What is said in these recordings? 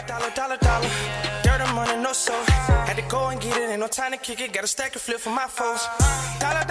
Dollar. Dirt and money, no soul. Had to go and get it, ain't no time to kick it. Got a stack and flip for my foes. Dollar.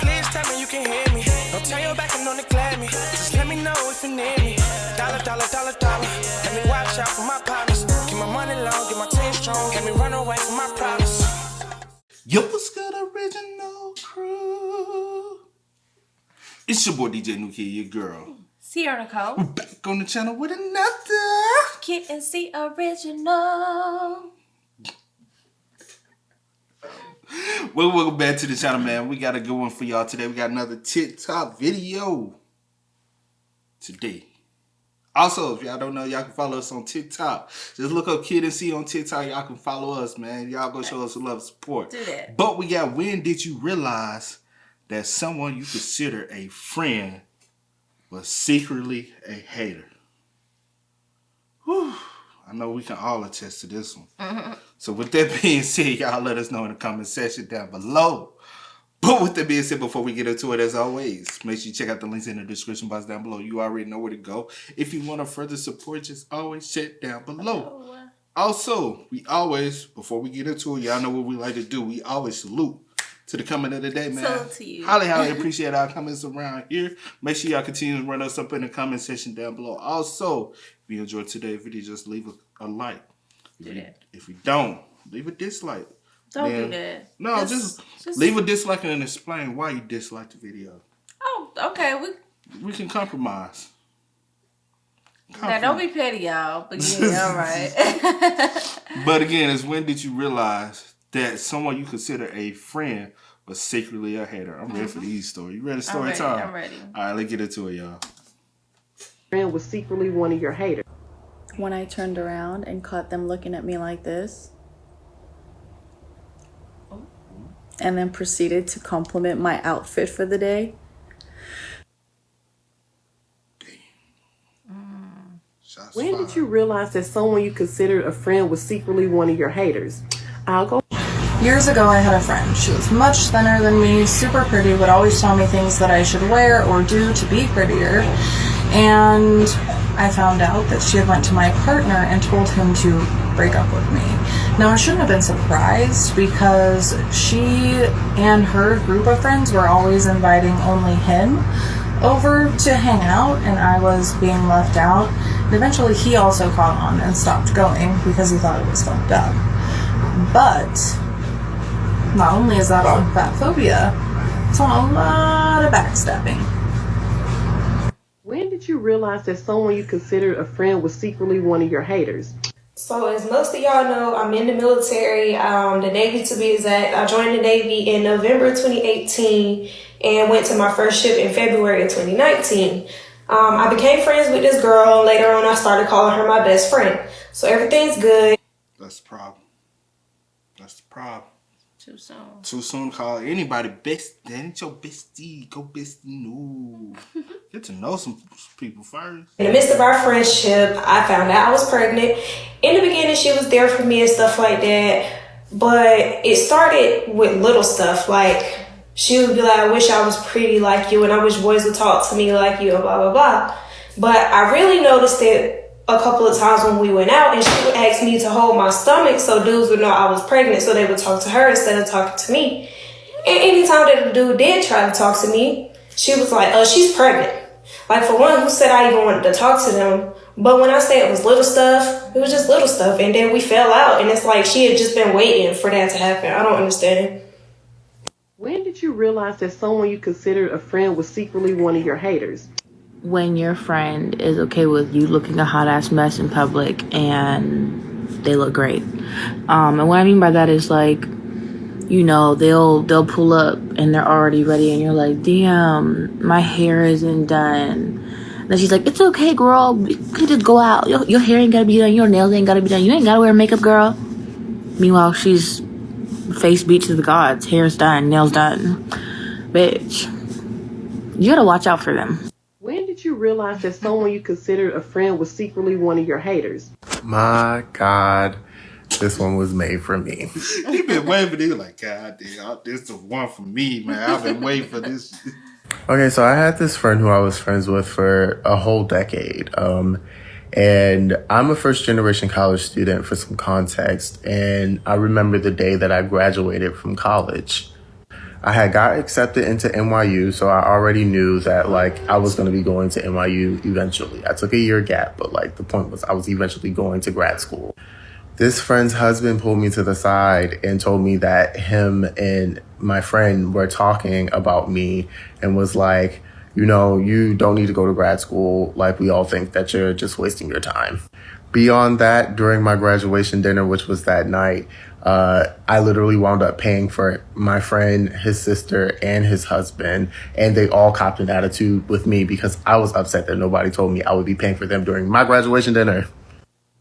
Please tell me you can hear me. Don't turn your back and don't neglect me. Just let me know if you need me. Dollar. Let me watch out for my partners. Keep my money long, get my team strong. Let me run away from my problems. Yo, what's good, original crew? It's your boy DJ New Kid, your girl Sierra Nicole. We're back on the channel with another Kid and C original. Well, welcome back to the channel, man. We got a good one for y'all today. We got another TikTok video today. Also, if y'all don't know, y'all can follow us on TikTok. Just look up Kid and C on TikTok. Y'all can follow us, man. Y'all go show us some love and support. Do that. But we got, when did you realize that someone you consider a friend was secretly a hater? Whew. I know we can all attest to this one. So with that being said, y'all let us know in the comment section down below. But with that being said, before we get into it, as always, make sure you check out the links in the description box down below. You already know where to go. If you want to further support, just always check down below. Also, we always, before we get into it, y'all know what we like to do. We always salute to the comment of the day, man. Salute to you. Highly appreciate our comments around here. Make sure y'all continue to run us up in the comment section down below. Also, if you enjoyed today's video, just leave a like. If you don't, leave a dislike. Don't do that. No, just leave a dislike and explain why you dislike the video. Oh, okay. We can compromise. Now, don't be petty, y'all. But yeah, all right. But again, it's when did you realize that someone you consider a friend was secretly a hater? I'm ready for these stories. You ready? Story time? I'm ready. All right, let's get into it, y'all. Friend was secretly one of your haters. When I turned around and caught them looking at me like this, and then proceeded to compliment my outfit for the day. When did you realize that someone you considered a friend was secretly one of your haters? I'll go. Years ago, I had a friend. She was much thinner than me, super pretty, would always tell me things that I should wear or do to be prettier. And I found out that she had went to my partner and told him to break up with me. Now, I shouldn't have been surprised because she and her group of friends were always inviting only him over to hang out, and I was being left out. And eventually he also caught on and stopped going because he thought it was fucked up. But not only is that on fat phobia, it's on a lot of backstabbing. When did you realize that someone you considered a friend was secretly one of your haters? So as most of y'all know, I'm in the military, the Navy to be exact. I joined the Navy in November 2018 and went to my first ship in February of 2019. I became friends with this girl. Later on, I started calling her my best friend. So everything's good. That's the problem. That's the problem. Too soon. Too soon to call anybody best. That ain't your bestie. Go bestie. No. Get to know some people first. In the midst of our friendship, I found out I was pregnant. In the beginning, she was there for me and stuff like that. But it started with little stuff. Like, she would be like, I wish I was pretty like you, and I wish boys would talk to me like you, and blah, blah, blah. But I really noticed it a couple of times when we went out, and she would ask me to hold my stomach so dudes would know I was pregnant, so they would talk to her instead of talking to me. And anytime that a dude did try to talk to me, she was like, oh, she's pregnant. Like, for one, who said I even wanted to talk to them? But when I say it was little stuff, it was just little stuff, and then we fell out, and it's like she had just been waiting for that to happen. I don't understand. When did you realize that someone you considered a friend was secretly one of your haters? When your friend is okay with you looking a hot ass mess in public and they look great. And what I mean by that is, like, you know, they'll pull up and they're already ready and you're like, damn, my hair isn't done. Then she's like, it's okay, girl, you can just go out. Your hair ain't gotta be done, your nails ain't gotta be done, you ain't gotta wear makeup, girl. Meanwhile, she's face beat to the gods, hair's done, nails done. Bitch, you gotta watch out for them. When did you realize that someone you considered a friend was secretly one of your haters? My God, this one was made for me. He been waiting for this. Like, God damn, this is one for me, man. I've been waiting for this. Okay, so I had this friend who I was friends with for a whole decade. And I'm a first-generation college student for some context. And I remember the day that I graduated from college. I had got accepted into NYU, so I already knew that, like, I was going to be going to NYU eventually. I took a year gap, but, like, the point was I was eventually going to grad school. This friend's husband pulled me to the side and told me that him and my friend were talking about me and was like, you know, you don't need to go to grad school. Like, we all think that you're just wasting your time. Beyond that, during my graduation dinner, which was that night, I literally wound up paying for my friend, his sister, and his husband. And they all copped an attitude with me because I was upset that nobody told me I would be paying for them during my graduation dinner.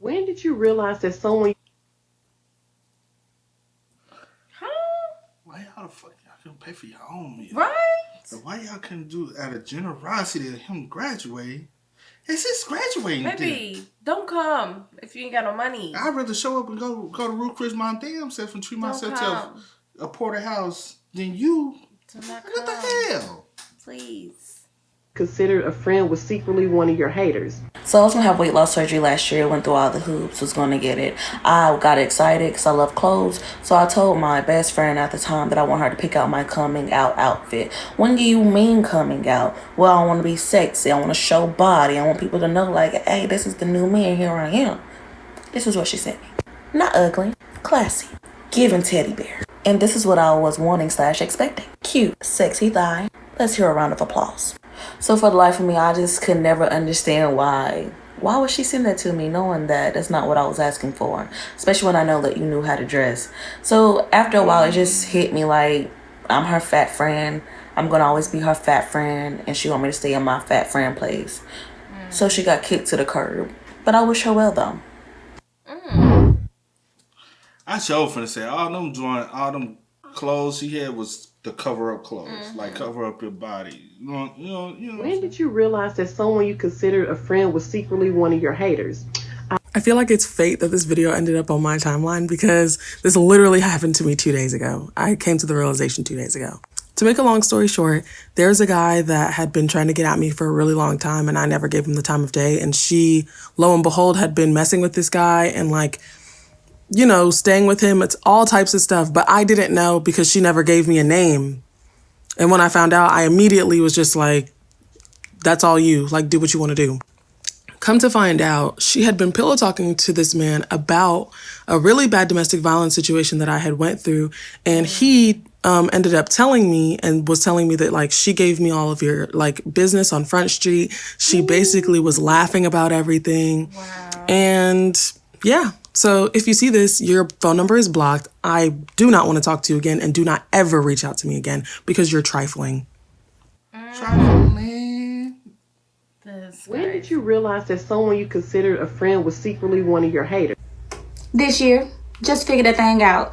When did you realize that someone... Why y'all the fuck y'all couldn't pay for your own meal? Right? So why y'all couldn't do out of generosity of him graduating? It's his graduating Baby, thing. don't come if you ain't got no money. I'd rather show up and go to Ruth Chris my damn self and treat myself to a porterhouse than you. What the hell? Please. Considered a friend was secretly one of your haters. So I was going to have weight loss surgery last year. Went through all the hoops. Was going to get it. I got excited because I love clothes. So I told my best friend at the time that I want her to pick out my coming out outfit. When do you mean coming out? Well, I want to be sexy. I want to show body. I want people to know, like, hey, this is the new me and here I am. This is what she sent me. Not ugly. Classy. Giving teddy bear. And this is what I was wanting / expecting. Cute. Sexy thigh. Let's hear a round of applause. So for the life of me, I just could never understand why. Why would she send that to me knowing that that's not what I was asking for? Especially when I know that you knew how to dress. So after a while, it just hit me like I'm her fat friend. I'm going to always be her fat friend. And she want me to stay in my fat friend place. So she got kicked to the curb. But I wish her well, though. I sure finna say all them clothes she had was the cover up clothes, like cover up your body. You know. When did you realize that someone you considered a friend was secretly one of your haters? I feel like it's fate that this video ended up on my timeline because this literally happened to me 2 days ago. I came to the realization 2 days ago. To make a long story short, there's a guy that had been trying to get at me for a really long time and I never gave him the time of day. And she, lo and behold, had been messing with this guy and like, you know, staying with him. It's all types of stuff. But I didn't know because she never gave me a name. And when I found out, I immediately was just like, that's all you. Like, do what you want to do. Come to find out, she had been pillow talking to this man about a really bad domestic violence situation that I had went through. And he ended up telling me and was telling me that, like, she gave me all of your, like, business on Front Street. She basically was laughing about everything. Wow. And yeah. So if you see this, your phone number is blocked. I do not want to talk to you again and do not ever reach out to me again because you're trifling. Trifling. When did you realize that someone you considered a friend was secretly one of your haters? This year. Just figure that thing out.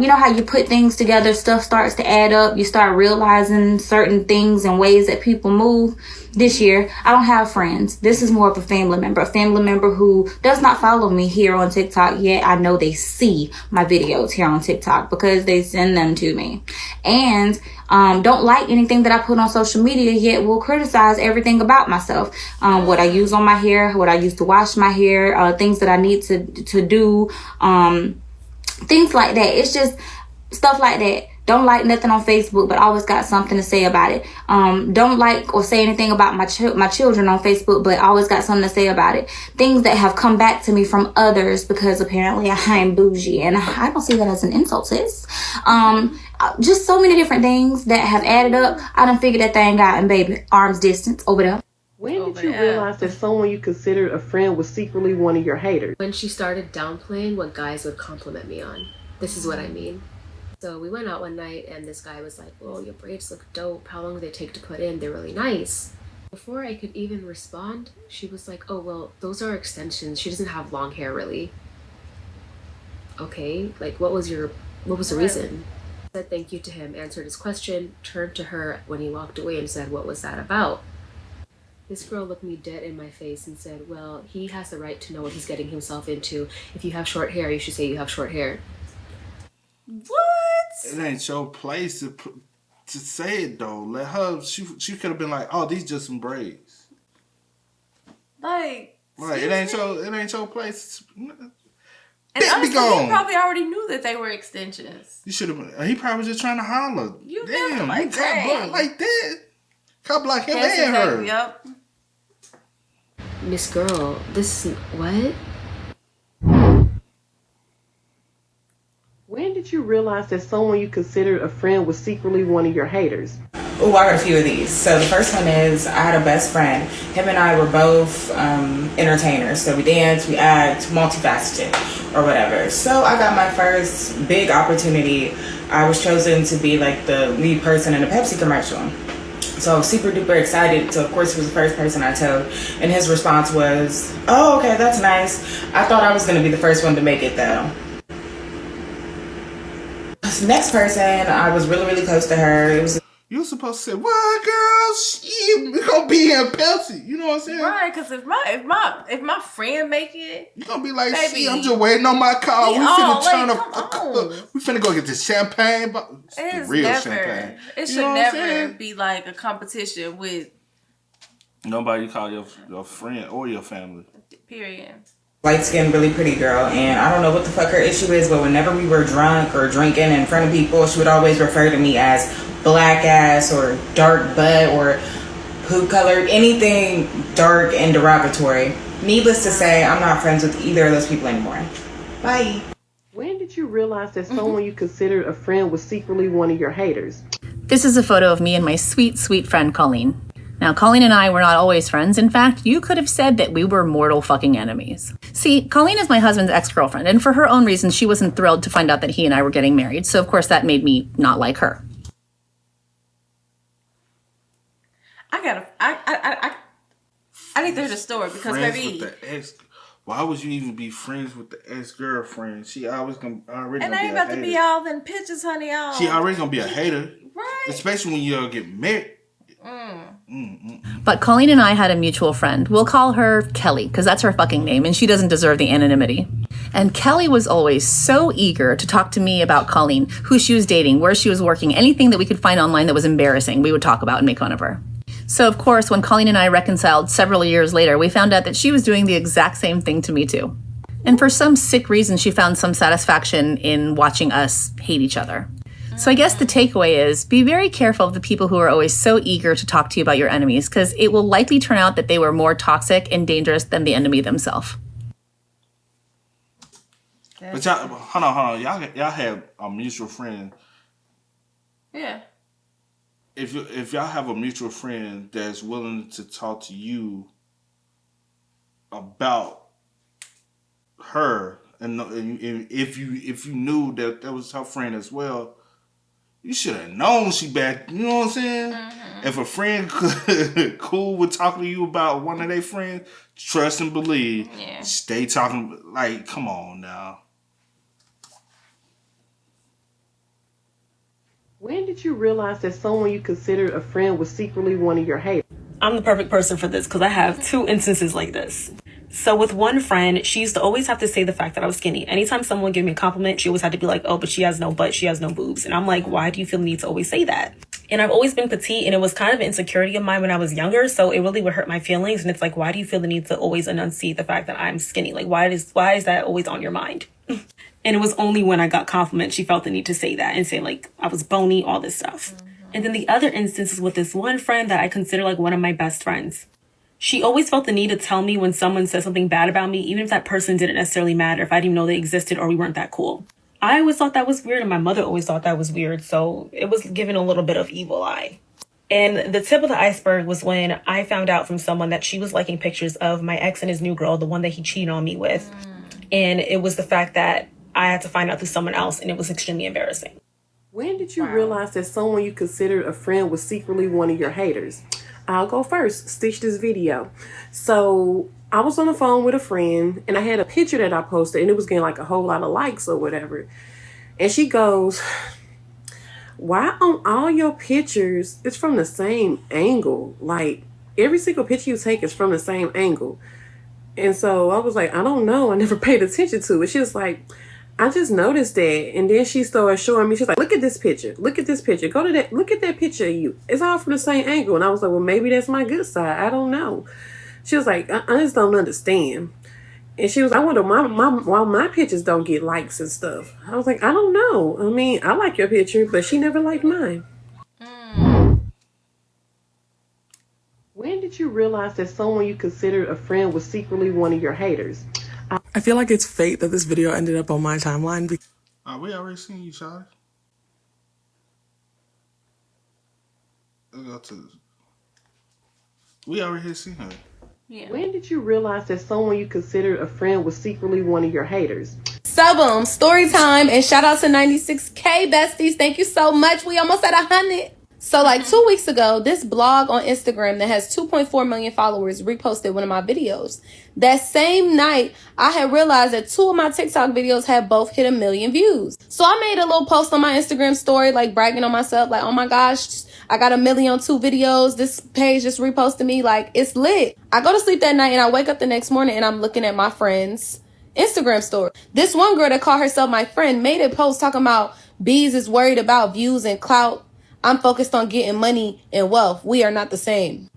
You know how you put things together, stuff starts to add up. You start realizing certain things and ways that people move. This year, I don't have friends. This is more of a family member who does not follow me here on TikTok yet. I know they see my videos here on TikTok because they send them to me. And don't like anything that I put on social media yet will criticize everything about myself. What I use on my hair, what I use to wash my hair, things that I need to do, things like that. It's just stuff like that. Don't like nothing on Facebook, but always got something to say about it. Don't like or say anything about my children on Facebook, but always got something to say about it. Things that have come back to me from others because apparently I'm bougie, and I don't see that as an insult, sis. Just so many different things that have added up. I done figured that thing out, and baby, arm's distance over there. When did you realize that someone you considered a friend was secretly one of your haters? When she started downplaying what guys would compliment me on. This is what I mean. So we went out one night and this guy was like, well, your braids look dope. How long do they take to put in? They're really nice. Before I could even respond, she was like, oh, well, those are extensions. She doesn't have long hair, really. Okay, like, what was the reason? I said thank you to him, answered his question, turned to her when he walked away and said, what was that about? This girl looked me dead in my face and said, well, he has the right to know what he's getting himself into. If you have short hair, you should say you have short hair. What? It ain't your place to say it though. Let her. She could have been like, "Oh, these just some braids." Like, Like it ain't your place. And honestly, he probably already knew that they were extensions. You should have. He probably was just trying to holler. You damn, like you cop block like that. Cop block him and her. Yep. Miss Girl, this is what? When did you realize that someone you considered a friend was secretly one of your haters? Oh, I got a few of these. So the first one is I had a best friend. Him and I were both entertainers. So we danced, we act, multifaceted or whatever. So I got my first big opportunity. I was chosen to be like the lead person in a Pepsi commercial. So I was super duper excited. So of course he was the first person I told. And his response was, oh, okay, that's nice. I thought I was going to be the first one to make it though. This next person, I was really, really close to her. It was you were supposed to say, "What, girl? She gonna be in Pepsi." You know what I'm saying? Right, because if my friend make it, you gonna be like, baby, "See, I'm just waiting on my call. We finna turn up. We finna go get the champagne, but the real champagne." It should never be like a competition with nobody. Call your friend or your family. Period. Light-skinned, really pretty girl, and I don't know what the fuck her issue is, but whenever we were drunk or drinking in front of people, she would always refer to me as black ass or dark butt or poop color, anything dark and derogatory. Needless to say, I'm not friends with either of those people anymore. Bye. When did you realize that someone you considered a friend was secretly one of your haters? This is a photo of me and my sweet, sweet friend Colleen. Now, Colleen and I were not always friends. In fact, you could have said that we were mortal fucking enemies. See, Colleen is my husband's ex-girlfriend, and for her own reasons, she wasn't thrilled to find out that he and I were getting married. So, of course, that made me not like her. I need to hear the story because baby. Why would you even be friends with the ex-girlfriend? She always gonna already. And gonna they be about to be all in pictures, honey. All she already gonna be a hater, right? Especially when you get married. But Colleen and I had a mutual friend. We'll call her Kelly, because that's her fucking name, and she doesn't deserve the anonymity. And Kelly was always so eager to talk to me about Colleen, who she was dating, where she was working, anything that we could find online that was embarrassing, we would talk about and make fun of her. So, of course, when Colleen and I reconciled several years later, we found out that she was doing the exact same thing to me, too. And for some sick reason, she found some satisfaction in watching us hate each other. So I guess the takeaway is be very careful of the people who are always so eager to talk to you about your enemies, because it will likely turn out that they were more toxic and dangerous than the enemy themselves. But y'all, hold on. Y'all have a mutual friend. Yeah. If y'all have a mutual friend that's willing to talk to you about her, and if you knew that was her friend as well, you should have known she bad. You know what I'm saying? Mm-hmm. If a friend cool with talking to you about one of their friends, trust and believe. Yeah. Stay talking. Like, come on now. When did you realize that someone you considered a friend was secretly one of your haters? I'm the perfect person for this because I have two instances like this. So with one friend, she used to always have to say the fact that I was skinny. Anytime someone gave me a compliment, she always had to be like, oh, but she has no butt, she has no boobs. And I'm like, why do you feel the need to always say that? And I've always been petite, and it was kind of an insecurity of mine when I was younger, so it really would hurt my feelings. And it's like, why do you feel the need to always enunciate the fact that I'm skinny? Like, why is that always on your mind? And it was only when I got compliments she felt the need to say that and say, like, I was bony, all this stuff. Mm-hmm. And then the other instance is with this one friend that I consider like one of my best friends. She always felt the need to tell me when someone said something bad about me, even if that person didn't necessarily matter, if I didn't even know they existed or we weren't that cool. I always thought that was weird, and my mother always thought that was weird, so it was given a little bit of evil eye. And the tip of the iceberg was when I found out from someone that she was liking pictures of my ex and his new girl, the one that he cheated on me with. And it was the fact that I had to find out through someone else, and it was extremely embarrassing. When did you realize that someone you considered a friend was secretly one of your haters? I'll go first. Stitch this video. So I was on the phone with a friend, and I had a picture that I posted, and it was getting like a whole lot of likes or whatever. And she goes, why on all your pictures, it's from the same angle? Like, every single picture you take is from the same angle. And so I was like, I don't know. I never paid attention to it. She was like, I just noticed that. And then she started showing me, she's like, look at this picture. Look at this picture. Go to that. Look at that picture of you. It's all from the same angle. And I was like, well, maybe that's my good side. I don't know. She was like, I just don't understand. And she was, I wonder why my pictures don't get likes and stuff. I was like, I don't know. I mean, I like your picture, but she never liked mine. When did you realize that someone you considered a friend was secretly one of your haters? I feel like it's fate that this video ended up on my timeline. We already seen you, Shawty. Let's go to. We already seen her. Yeah. When did you realize that someone you considered a friend was secretly one of your haters? So boom, story time, and shout out to 96K besties. Thank you so much. We almost at 100. So like 2 weeks ago, this blog on Instagram that has 2.4 million followers reposted one of my videos. That same night, I had realized that 2 of my TikTok videos had both hit 1 million views. So I made a little post on my Instagram story, like bragging on myself, like, oh my gosh, I got 1 million on 2 videos. This page just reposted me, like, it's lit. I go to sleep that night and I wake up the next morning and I'm looking at my friend's Instagram story. This one girl that called herself my friend made a post talking about Bees is worried about views and clout. I'm focused on getting money and wealth. We are not the same.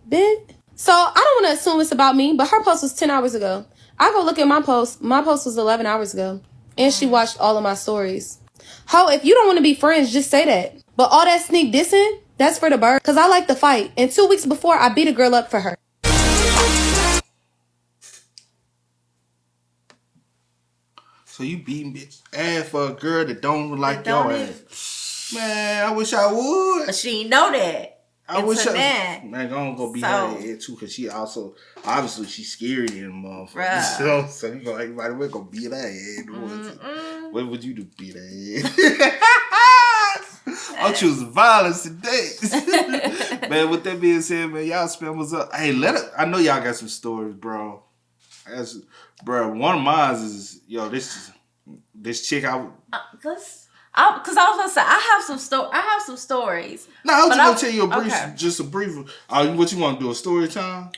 Bitch. So I don't want to assume it's about me, but her post was 10 hours ago. I go look at my post. My post was 11 hours ago. And she watched all of my stories. Ho, if you don't want to be friends, just say that. But all that sneak dissing, that's for the bird. Because I like to fight. And 2 weeks before, I beat a girl up for her. So you beating bitch ass for a girl that don't like your ass. Man, I wish I would. But she ain't know that. I wish man, I'm gonna beat her head too, cause she also obviously she's scary in motherfucker. So you gonna everybody we're gonna beat her head. What would you do? Beat her head? I'm choosing violence today. Man, with that being said, man, y'all spam was up. Hey, I know y'all got some stories, bro. Bro, one of mine is this chick Because I was gonna say I have some stories. No, I was gonna tell you a brief. What you want to do? A story time?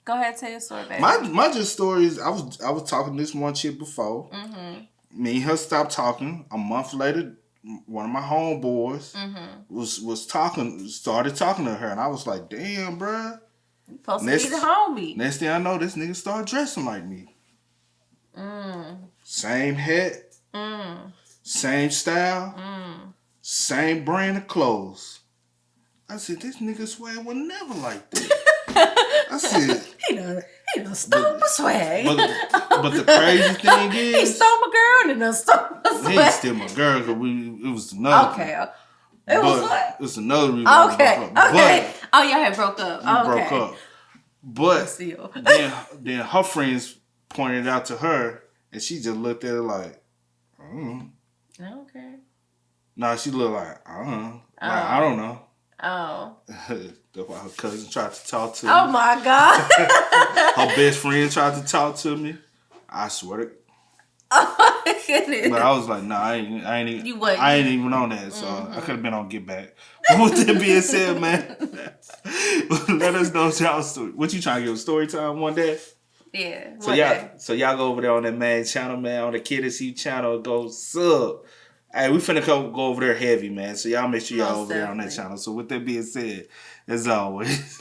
Go ahead, tell your story, baby. My just stories. I was talking to this one chick before. Mm-hmm. Me and her stopped talking. A month later, one of my homeboys started talking to her, and I was like, "Damn, bruh. You supposed to be the homie." Next thing I know, this nigga started dressing like me. Same hat. Same style, same brand of clothes. I said, this nigga swag was never like that. I said, he done stole my swag. But the crazy thing is, he stole my girl and done stole my swag. He didn't steal my girl because it was another. Okay, it was what? It's another reason. Okay. Oh, y'all had broke up. Broke up. But then her friends pointed it out to her, and she just looked at it like, Okay. Nah, she looked like, I don't know. Oh. That's why her cousin tried to talk to me. Oh my God. Her best friend tried to talk to me. I swear to Oh my goodness. But I was like, nah, I ain't even on that. So I could have been on Get Back. But with that being said, man, let us know y'all story. What you trying to give a story time one day? Yeah. So y'all go over there on that main channel, man, on the Kid and C channel, go sub. Hey, we finna go over there heavy, man. So y'all make sure y'all over there on that channel. So with that being said, as always,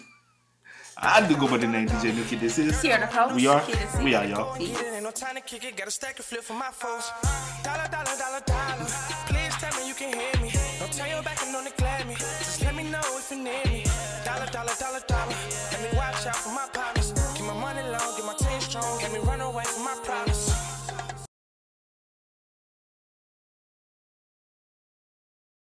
I do go by the name DJ New Kid. This is here the host. We are, y'all. Ain't no time to kick it, got a stack of flip for my folks. Dollar.